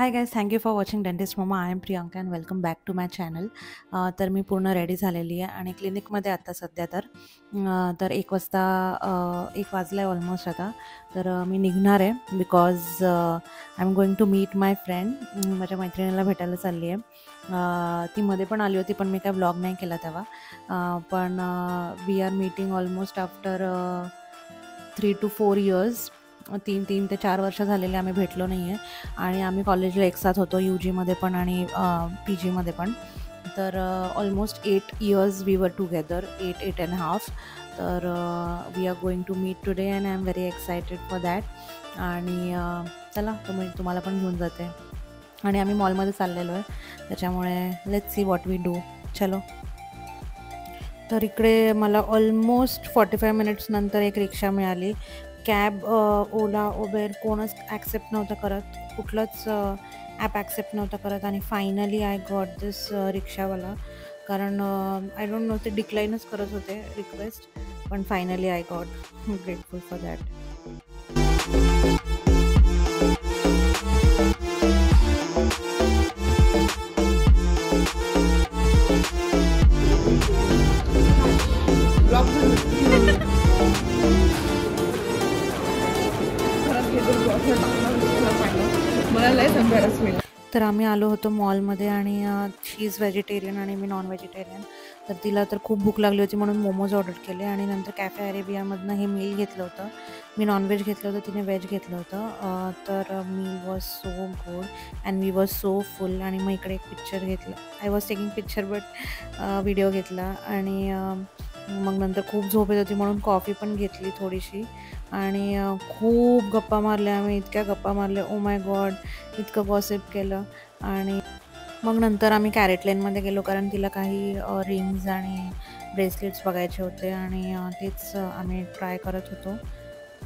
High guys, thank you for watching dentist mamma. I am Priyanka and welcome back to my channel. तर मी पूर्ण ready झालेली आहे आणि क्लिनिकमध्ये आत्ता सध्या तर 1 वाजला आहे ऑलमोस्ट आता. तर मी निघणार आहे because I am going to meet my friend. माझ्या मैत्रिणीला भेटायला चालली आहे. ती मध्ये पण आली होती पण मी काय व्लॉग नाही केला तेव्हा. पण we are meeting almost after 3 to 4 years. 3 ते 4 वर्ष झालेले आम्ही भेटलो नाही आहे आणि आम्ही कॉलेजला एकसाथ होतो, UGमध्ये पण आणि PGमध्ये पण. तर almost 8 years we were together, 8.5. तर we are going to meet today and I am very excited for that. आणि चला तुम्हाला पण घेऊन जाते आणि आम्ही मॉलमध्ये चाललेलो आहे, त्याच्यामुळे let's see what we do. चलो. तर इकडे मला ऑलमोस्ट 45 मिनिट्स नंतर एक रिक्षा मिळाली. कॅब, ओला, उबेर कोणच ॲक्सेप्ट नव्हतं करत, कुठलंच ॲप ॲक्सेप्ट नव्हतं करत आणि फायनली आय गॉट दिस रिक्षावाला. कारण आय डोंट नो, ते डिक्लाईनच करत होते रिक्वेस्ट, पण finally I got grateful for that. तर आम्ही आलो होतो मॉलमध्ये आणि शी इज व्हेजिटेरियन आणि मी नॉन व्हेजिटेरियन. तर तिला तर खूप भूक लागली होती म्हणून मोमोज ऑर्डर केले आणि नंतर कॅफे अरेबियामधनं हे मील घेतलं होतं. मी नॉनव्हेज घेतलं होतं, तिने व्हेज घेतलं होतं. तर meal was so good and we was so full. आणि मग इकडे एक पिक्चर घेतलं. I was taking picture but video घेतला आणि मग नंतर खूप झोप येत होती म्हणून कॉफी पण घेतली थोडीशी आणि खूप गप्पा मारल्या आम्ही. इतक्या गप्पा मारल्या, ओ माय गॉड, इतकं गॉसिप केलं. आणि मग नंतर आम्ही कॅरेट लेनमध्ये गेलो कारण तिला काही रिंग्स आणि ब्रेसलेट्स बघायचे होते आणि तेच आम्ही ट्राय करत होतो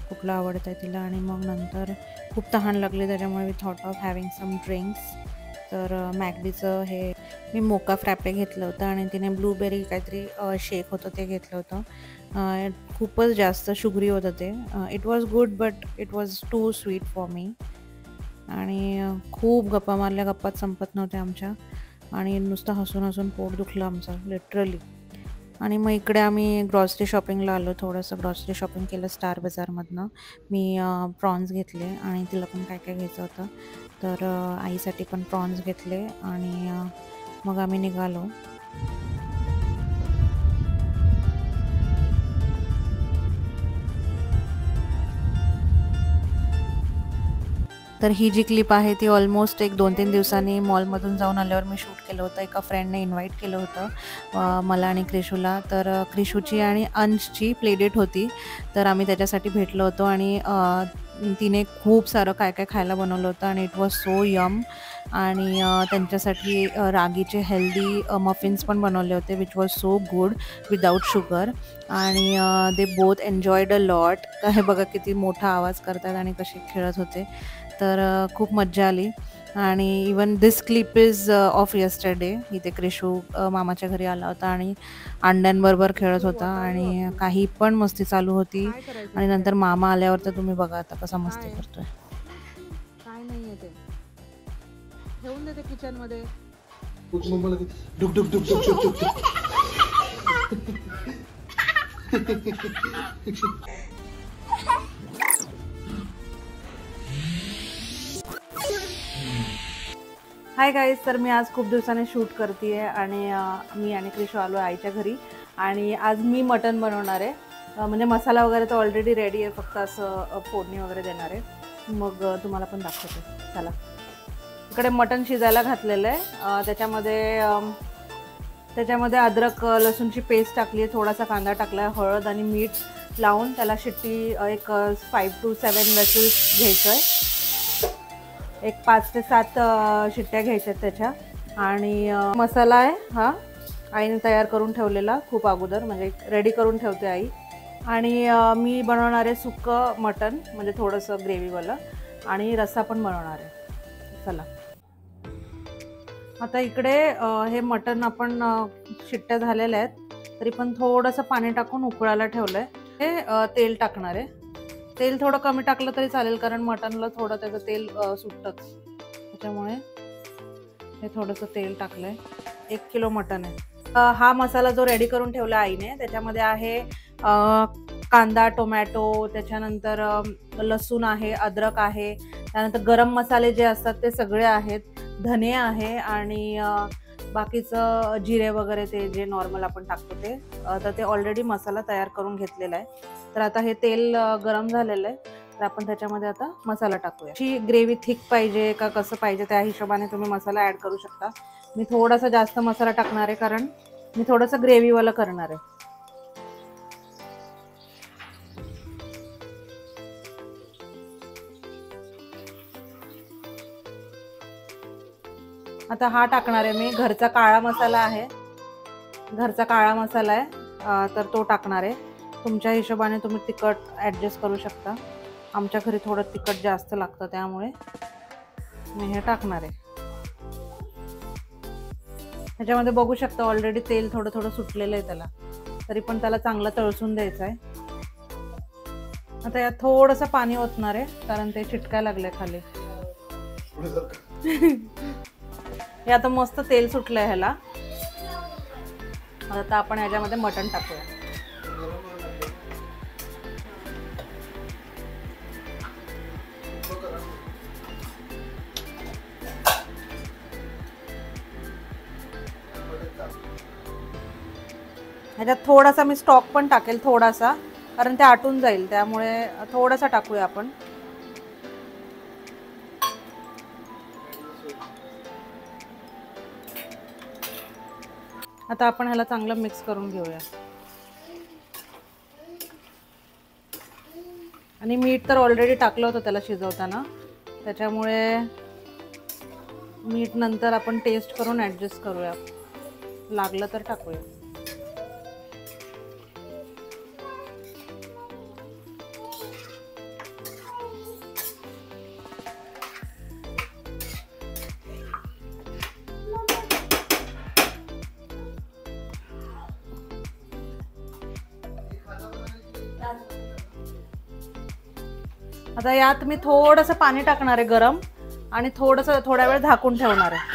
कुठलं आवडतं आहे तिला. आणि मग नंतर खूप तहान लागली, त्याच्यामुळे we thought of having some drinks. तर मॅकडीचं हे मी मोका फ्रॅपे घेतलं होतं आणि तिने ब्लूबेरी काहीतरी शेक होतं ते घेतलं होतं. खूपच जास्त शुगरी होतं ते. It was good but it was too sweet for me. आणि खूप गप्पा मारल्या, गप्पात संपत नव्हत्या आमच्या आणि नुसतं हसून हसून पोट दुखलं आमचं लिटरली. आणि मग इकडे आम्ही ग्रॉसरी शॉपिंगला आलो. थोडंसं ग्रॉसरी शॉपिंग केलं स्टार बाजारमधनं. मी प्रॉन्स घेतले आणि तिला पण काय काय घ्यायचं होतं, तर आईसाठी पण प्रॉन्स घेतले आणि मग आम्ही निघालो. तर ही जी क्लिप आहे ती ऑलमोस्ट 1-2-3 दिवसांनी मॉलमधून जाऊन आल्यावर मी शूट केलं होतं. एका फ्रेंडने इन्व्हाइट केलं होतं मला आणि क्रिशूला. तर क्रिशूची आणि अंशची प्लेडेट होती, तर आम्ही त्याच्यासाठी भेटलो होतो आणि तिने खूप सारं काय काय खायला बनवलं होतं आणि इट वॉज सो यम. आणि त्यांच्यासाठी रागीचे हेल्दी मफिन्स पण बनवले होते which was so good without sugar. आणि they both enjoyed a lot. हे बघा किती मोठा आवाज करतात आणि कसे खेळत होते. तर खूप मज्जा आली. आणि even this clip is of yesterday. इथे क्रिशू मामाच्या घरी आला होता आणि अंड्यांबरोबर खेळत होता आणि काही पण मस्ती चालू होती. आणि नंतर मामा आल्यावर तर तुम्ही बघा आता कसा मस्ती करतोय. काय नाहीये ते ठेवून देते किचन मध्ये. हाय गाईज, तर मी आज खूप दिवसाने शूट करते आहे आणि मी आणि क्रिशू आलो आईच्या घरी आणि आज मी मटण बनवणार आहे. म्हणजे मसाला वगैरे तर ऑलरेडी रेडी आहे, फक्त असं फोडणी वगैरे देणार आहे. मग तुम्हाला पण दाखवते. चला. इकडे मटण शिजायला घातलेलं आहे. त्याच्यामध्ये अद्रक लसूणची पेस्ट टाकली आहे, थोडासा कांदा टाकला आहे, हळद आणि मीठ लावून त्याला शिट्टी एक 5 to 7 वेसल्स घ्यायचं आहे. एक 5 ते 7 शिट्ट्या घ्यायच्या त्याच्या. आणि मसाला आहे हा आईने तयार करून ठेवलेला खूप अगोदर, म्हणजे रेडी करून ठेवते आई. आणि मी बनवणार आहे सुक्कं मटण, म्हणजे थोडंसं ग्रेव्हीवालं, आणि रस्सा पण बनवणार आहे. चला. आता इकडे हे मटण आपण शिट्ट्या झालेल्या आहेत, तरी पण थोडंसं पाणी टाकून उकळायला ठेवलं आहे. हे तेल टाकणार आहे. तेल थोडं कमी टाकलं तरी चालेल कारण मटनला थोडं त्याचं तेल सुटतंच. त्याच्यामुळे हे थोडंसं तेल टाकलंय. 1 किलो मटण आहे. हा मसाला जो रेडी करून ठेवला आईने, त्याच्यामध्ये आहे कांदा, टोमॅटो, त्याच्यानंतर लसूण आहे, अद्रक आहे, त्यानंतर गरम मसाले जे असतात ते सगळे आहेत, धने आहे आणि बाकीचं जिरे वगैरे ते जे नॉर्मल आपण टाकतो ते. तर ते ऑलरेडी मसाला तयार करून घेतलेला आहे. तर आता हे तेल गरम झालेलं आहे, तर आपण त्याच्यामध्ये आता मसाला टाकूया. ही ग्रेव्ही थिक पाहिजे का कसं पाहिजे त्या हिशोबाने तुम्ही मसाला ॲड करू शकता. मी थोडासा जास्त मसाला टाकणार आहे कारण मी थोडंसं ग्रेव्हीवाला करणार आहे. आता हा टाकणार आहे मी. घरचा काळा मसाला आहे, घरचा काळा मसाला आहे, तर तो टाकणार आहे. तुमच्या हिशोबाने तुम्ही तिखट ॲडजस्ट करू शकता. आमच्या घरी थोडं तिखट जास्त लागतं त्यामुळे मी हे टाकणार आहे. ह्याच्यामध्ये बघू शकता ऑलरेडी तेल थोडं थोडं सुटलेलं आहे त्याला, तरी पण त्याला चांगलं तळसून द्यायचं आहे. आता यात थोडंसं पाणी ओतणार आहे कारण ते चिटकायला लागलंय खाली. हे आता मस्त तेल सुटलंय ह्याला. आता आपण ह्याच्यामध्ये मटण टाकूया. ह्याच्यात थोडासा मी स्टॉक पण टाकेल, थोडासा, कारण ते आटून जाईल, त्यामुळे थोडासा टाकूया आपण. आता आपण ह्याला चांगलं मिक्स करून घेऊया. आणि मीठ तर ऑलरेडी टाकलं होतं त्याला शिजवताना, त्याच्यामुळे मीठ नंतर आपण टेस्ट करून ॲडजस्ट करूया, लागलं तर टाकूया. आता यात मी थोडंसं पाणी टाकणार आहे गरम, आणि थोड्या वेळ झाकून ठेवणार आहे.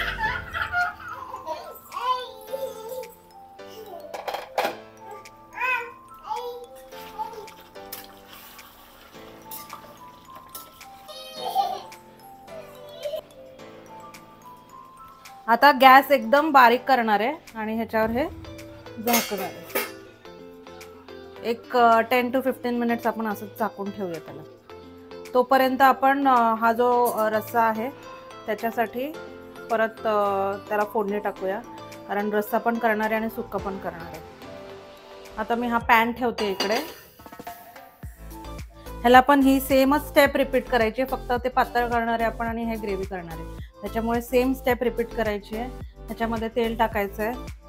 आता गॅस एकदम बारीक करणार आहे आणि ह्याच्यावर हे झाकणार आहे. एक 10 to 15 मिनिट्स आपण असंच झाकून ठेवूया त्याला. तोपर्यंत आपण हा जो रस्सा आहे त्याच्यासाठी परत त्याला फोडणी टाकूया, कारण रस्सा पण करणार आहे आणि सुक्का पण करणार आहे. आता मी हा पॅन ठेवते इकडे. ह्याला पण ही सेमच स्टेप रिपीट करायची आहे, फक्त ते पातळ करणार आहे आपण आणि हे ग्रेव्ही करणार आहे, त्याच्यामुळे सेम स्टेप रिपीट करायची आहे. ह्याच्यामध्ये तेल टाकायचं आहे.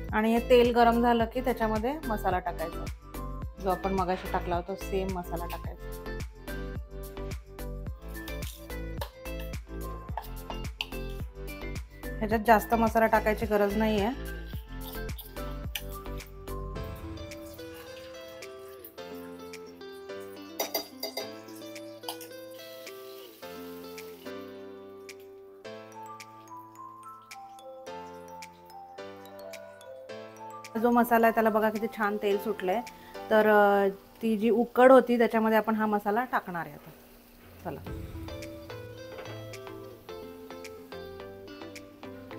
आणि हे तेल गरम झालं की त्याच्यामध्ये मसाला टाकायचा, जो आपण मगाशी टाकला होता सेम मसाला टाकायचा. ह्याच्यात जास्त मसाला टाकायची गरज नाहीये. जो मसाला आहे त्याला बघा किती छान तेल सुटलंय. तर ती जी उकड होती त्याच्यामध्ये आपण हा मसाला टाकणार आहे आता. चला,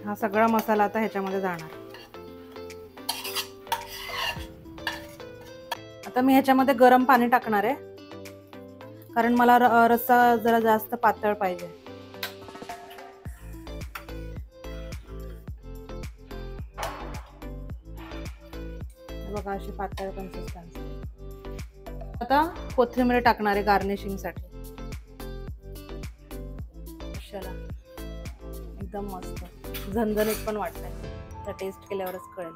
हा सगळा मसाला आता ह्याच्यामध्ये जाणार. आता मी ह्याच्यामध्ये गरम पाणी टाकणार आहे, कारण मला रस्सा जरा जास्त पातळ पाहिजे. बघा अशी पातळ कन्सिस्टन्सी. आता कोथिंबीर टाकणार आहे गार्निशिंगसाठी. चला, एकदम मस्त झणझणीत पण वाटतंय, तर टेस्ट केल्यावरच कळेल.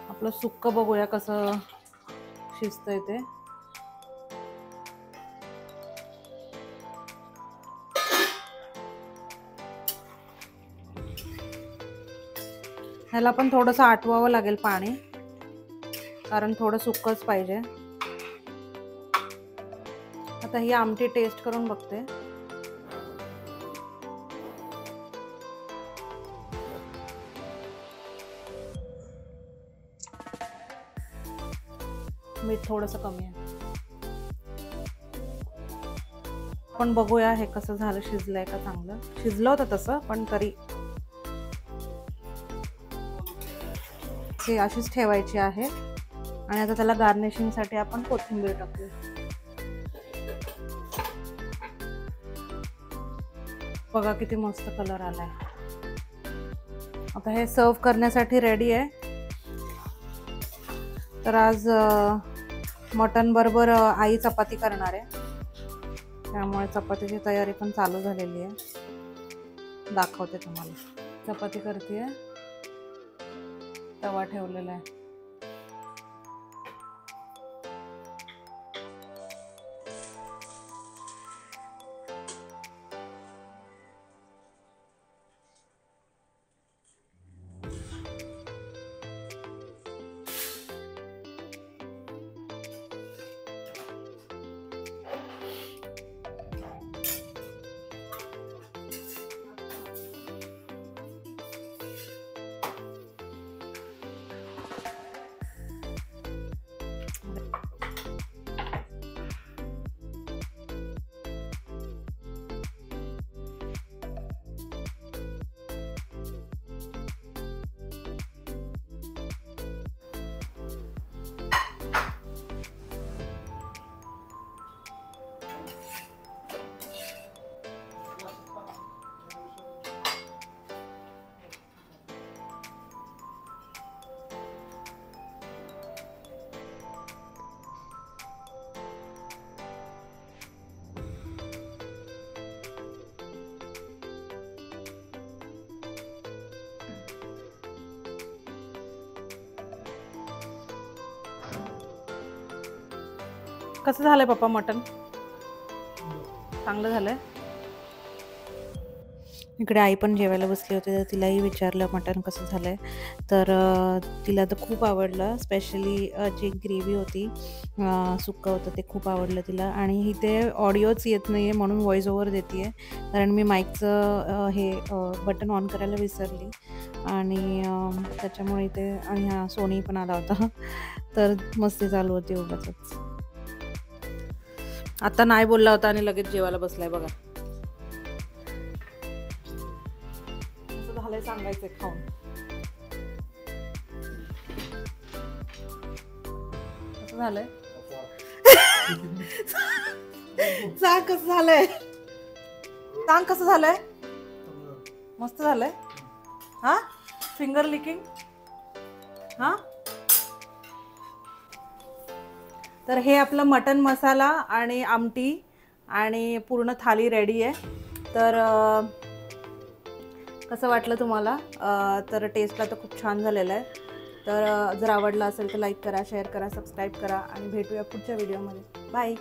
आपलं सुक्क बघूया कसं शिजतंय ते. ह्याला पण थोडंसं आटवावं लागेल पाणी, कारण थोडं सुक्कच पाहिजे. आता ही आमटी टेस्ट करून बघते. मीठ थोडंसं कमी आहे. पण बघूया हे कसं झालं, शिजलंय का चांगलं. शिजलं होतं तसं, पण तरी हे अशीच ठेवायची आहे. आणि आता त्याला गार्निशिंगसाठी आपण कोथिंबीर टाकूया. बघा किती मस्त कलर आलाय. आता हे सर्व करण्यासाठी रेडी आहे. तर आज मटन बरोबर आई चपाती करणार आहे, त्यामुळे चपातीची तयारी पण चालू झालेली आहे. दाखवते तुम्हाला. चपाती करते, तवा ठेवलेला आहे. कसं झालंय पप्पा मटन? चांगलं झालंय. इकडे आई पण जेवायला बसली होती, तर तिलाही विचारलं मटन कसं झालंय. तर तिला तर खूप आवडलं. स्पेशली जी ग्रेव्ही होती, सुक्कं होतं, ते खूप आवडलं तिला. आणि इथे ऑडिओच येत नाही आहे म्हणून व्हॉइस ओव्हर देते आहे, कारण मी माईकचं हे बटन ऑन करायला विसरली. आणि त्याच्यामुळे इथे, आणि हा सोनी पण आला होता. तर मस्ती चालू होती उगाचच. आता नाही बोलला होता आणि लगेच जेवायला बसलाय बघा. कसं झालंय सांगायचंय खाऊन. कसं झालंय? सांग कसं झालंय, सांग कसं झालंय. मस्त झालंय. हा, फिंगर लिकिंग. हा, तर हे आपलं मटन मसाला आणि आमटी आणि पूर्ण थाली रेडी आहे. तर कसं वाटलं तुम्हाला? तर टेस्टला तर खूप छान झालेलं आहे. तर जर आवडलं असेल तर लाईक करा, शेअर करा, सबस्क्राईब करा आणि भेटूया पुढच्या व्हिडिओमध्ये. बाय.